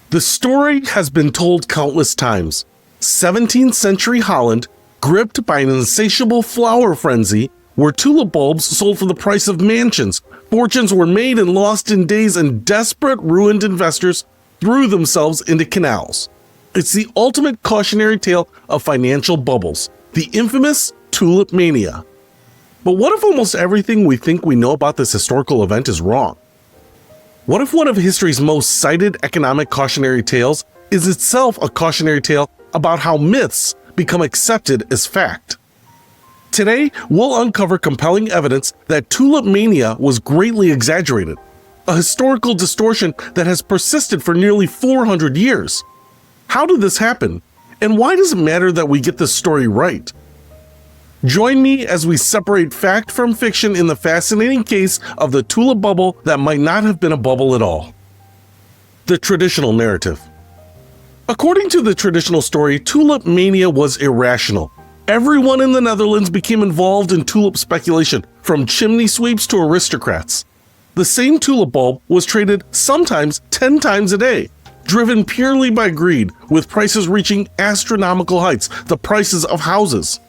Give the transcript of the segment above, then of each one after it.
The story has been told countless times. 17th century Holland, gripped by an insatiable flower frenzy, where tulip bulbs sold for the price of mansions, fortunes were made and lost in days, and desperate, ruined investors threw themselves into canals. It's the ultimate cautionary tale of financial bubbles, the infamous Tulip Mania. But what if almost everything we think we know about this historical event is wrong? What if one of history's most cited economic cautionary tales is itself a cautionary tale about how myths become accepted as fact? Today, we'll uncover compelling evidence that Tulip Mania was greatly exaggerated, a historical distortion that has persisted for nearly 400 years. How did this happen? And why does it matter that we get this story right? Join me as we separate fact from fiction in the fascinating case of the tulip bubble that might not have been a bubble at all. The traditional narrative. According to the traditional story, Tulip Mania was irrational. Everyone in the Netherlands became involved in tulip speculation, from chimney sweeps to aristocrats. The same tulip bulb was traded sometimes 10 times a day, driven purely by greed, with prices reaching astronomical heights, the prices of houses.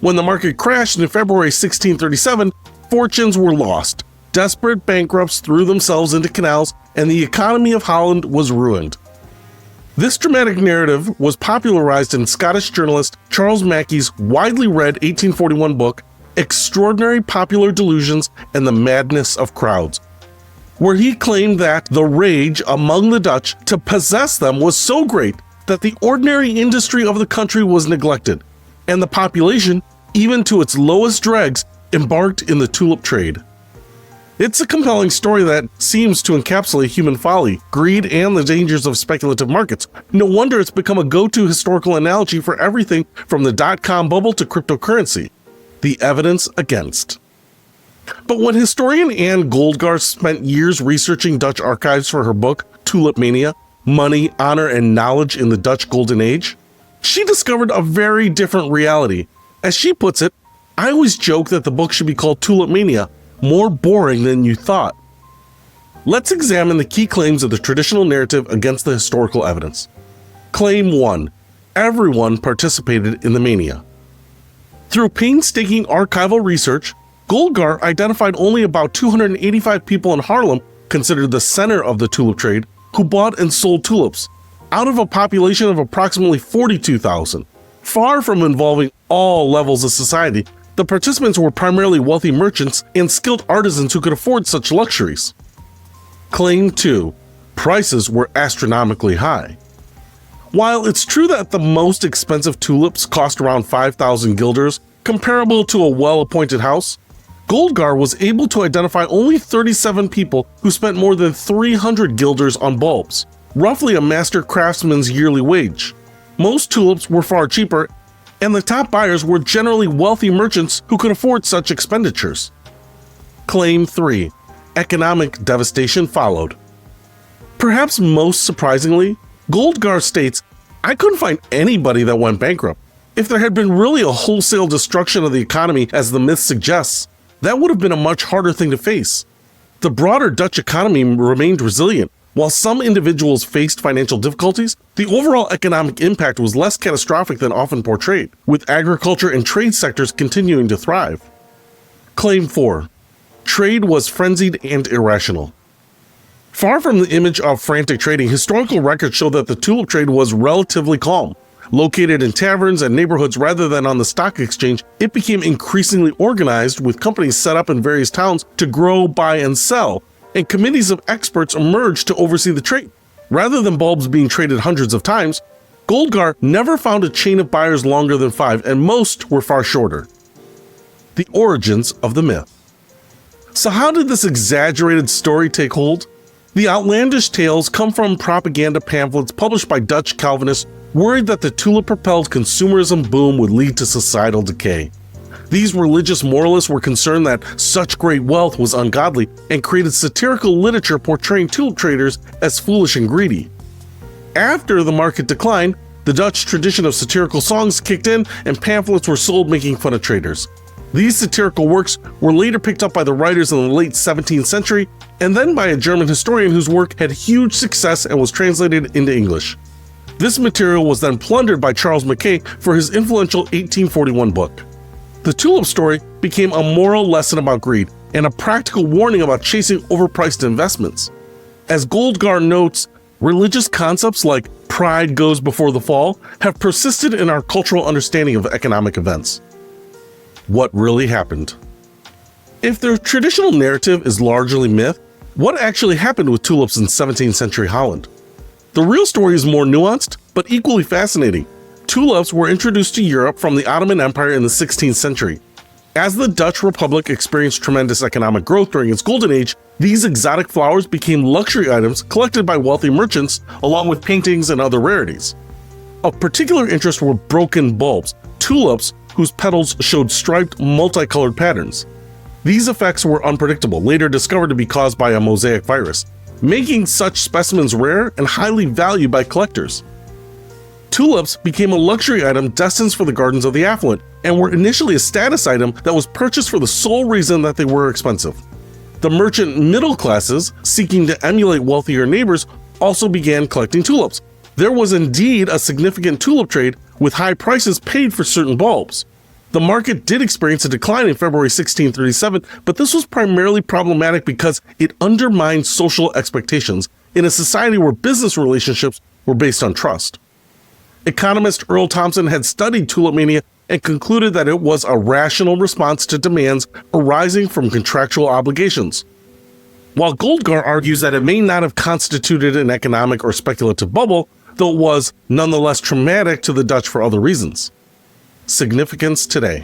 When the market crashed in February 1637, fortunes were lost. Desperate bankrupts threw themselves into canals, and the economy of Holland was ruined. This dramatic narrative was popularized in Scottish journalist Charles Mackay's widely read 1841 book, Extraordinary Popular Delusions and the Madness of Crowds, where he claimed that the rage among the Dutch to possess them was so great that the ordinary industry of the country was neglected, and the population, even to its lowest dregs, embarked in the tulip trade. It's a compelling story that seems to encapsulate human folly, greed, and the dangers of speculative markets. No wonder it's become a go-to historical analogy for everything from the dot-com bubble to cryptocurrency. The evidence against. But when historian Anne Goldgar spent years researching Dutch archives for her book, Tulip Mania, Money, Honor, and Knowledge in the Dutch Golden Age, she discovered a very different reality. As she puts it, I always joke that the book should be called Tulip Mania, more boring than you thought. Let's examine the key claims of the traditional narrative against the historical evidence. Claim 1. Everyone participated in the mania. Through painstaking archival research, Goldgar identified only about 285 people in Haarlem, considered the center of the tulip trade, who bought and sold tulips, out of a population of approximately 42,000. Far from involving all levels of society, the participants were primarily wealthy merchants and skilled artisans who could afford such luxuries. Claim 2. Prices were astronomically high. While it's true that the most expensive tulips cost around 5,000 guilders, comparable to a well-appointed house, Goldgar was able to identify only 37 people who spent more than 300 guilders on bulbs, roughly a master craftsman's yearly wage. Most tulips were far cheaper, and the top buyers were generally wealthy merchants who could afford such expenditures. Claim 3. Economic devastation followed. Perhaps most surprisingly, Goldgar states, "I couldn't find anybody that went bankrupt. If there had been really a wholesale destruction of the economy as the myth suggests, that would have been a much harder thing to face. The broader Dutch economy remained resilient. While some individuals faced financial difficulties, the overall economic impact was less catastrophic than often portrayed, with agriculture and trade sectors continuing to thrive." Claim 4. Trade was frenzied and irrational. Far from the image of frantic trading, historical records show that the tulip trade was relatively calm. Located in taverns and neighborhoods rather than on the stock exchange, it became increasingly organized, with companies set up in various towns to grow, buy, and sell, and committees of experts emerged to oversee the trade. Rather than bulbs being traded hundreds of times, Goldgar never found a chain of buyers longer than 5, and most were far shorter. The origins of the myth. So how did this exaggerated story take hold? The outlandish tales come from propaganda pamphlets published by Dutch Calvinists worried that the tulip-propelled consumerism boom would lead to societal decay. These religious moralists were concerned that such great wealth was ungodly and created satirical literature portraying tulip traders as foolish and greedy. After the market declined, the Dutch tradition of satirical songs kicked in and pamphlets were sold making fun of traders. These satirical works were later picked up by the writers in the late 17th century and then by a German historian whose work had huge success and was translated into English. This material was then plundered by Charles Mackay for his influential 1841 book. The tulip story became a moral lesson about greed and a practical warning about chasing overpriced investments. As Goldgar notes, religious concepts like pride goes before the fall have persisted in our cultural understanding of economic events. What really happened? If the traditional narrative is largely myth, what actually happened with tulips in 17th century Holland? The real story is more nuanced, but equally fascinating. Tulips were introduced to Europe from the Ottoman Empire in the 16th century. As the Dutch Republic experienced tremendous economic growth during its golden age, these exotic flowers became luxury items collected by wealthy merchants, along with paintings and other rarities. Of particular interest were broken bulbs, tulips whose petals showed striped, multicolored patterns. These effects were unpredictable, later discovered to be caused by a mosaic virus, making such specimens rare and highly valued by collectors. Tulips became a luxury item destined for the gardens of the affluent, and were initially a status item that was purchased for the sole reason that they were expensive. The merchant middle classes, seeking to emulate wealthier neighbors, also began collecting tulips. There was indeed a significant tulip trade, with high prices paid for certain bulbs. The market did experience a decline in February 1637, but this was primarily problematic because it undermined social expectations in a society where business relationships were based on trust. Economist Earl Thompson had studied Tulip Mania and concluded that it was a rational response to demands arising from contractual obligations. While Goldgar argues that it may not have constituted an economic or speculative bubble, though it was nonetheless traumatic to the Dutch for other reasons. Significance today.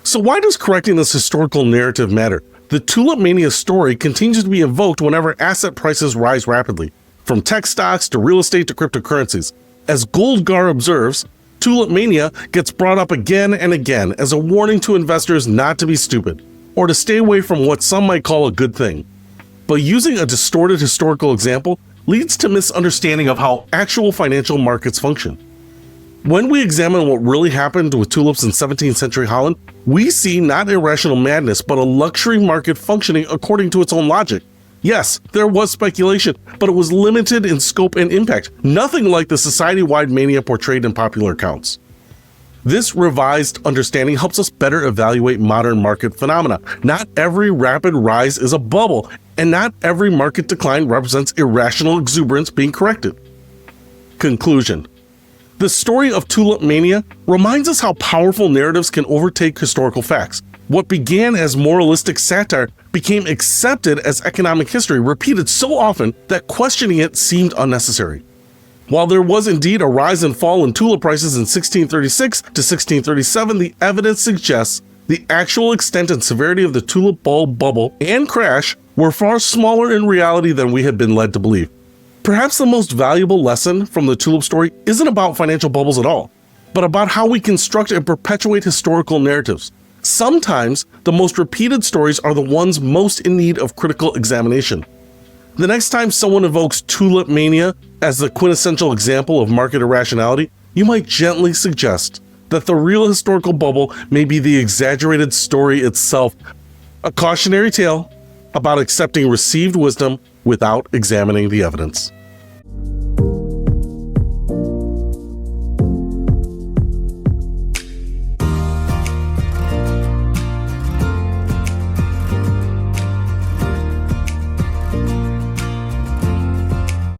So why does correcting this historical narrative matter? The Tulip Mania story continues to be invoked whenever asset prices rise rapidly, from tech stocks to real estate to cryptocurrencies. As Goldgar observes, Tulip Mania gets brought up again and again as a warning to investors not to be stupid, or to stay away from what some might call a good thing. But using a distorted historical example leads to misunderstanding of how actual financial markets function. When we examine what really happened with tulips in 17th century Holland, we see not irrational madness, but a luxury market functioning according to its own logic. Yes, there was speculation, but it was limited in scope and impact, nothing like the society-wide mania portrayed in popular accounts. This revised understanding helps us better evaluate modern market phenomena. Not every rapid rise is a bubble, and not every market decline represents irrational exuberance being corrected. Conclusion. The story of Tulip Mania reminds us how powerful narratives can overtake historical facts. What began as moralistic satire became accepted as economic history, repeated so often that questioning it seemed unnecessary. While there was indeed a rise and fall in tulip prices in 1636 to 1637, the evidence suggests the actual extent and severity of the tulip bulb bubble and crash were far smaller in reality than we had been led to believe. Perhaps the most valuable lesson from the tulip story isn't about financial bubbles at all, but about how we construct and perpetuate historical narratives. Sometimes, the most repeated stories are the ones most in need of critical examination. The next time someone evokes Tulip Mania as the quintessential example of market irrationality, you might gently suggest that the real historical bubble may be the exaggerated story itself, a cautionary tale about accepting received wisdom without examining the evidence.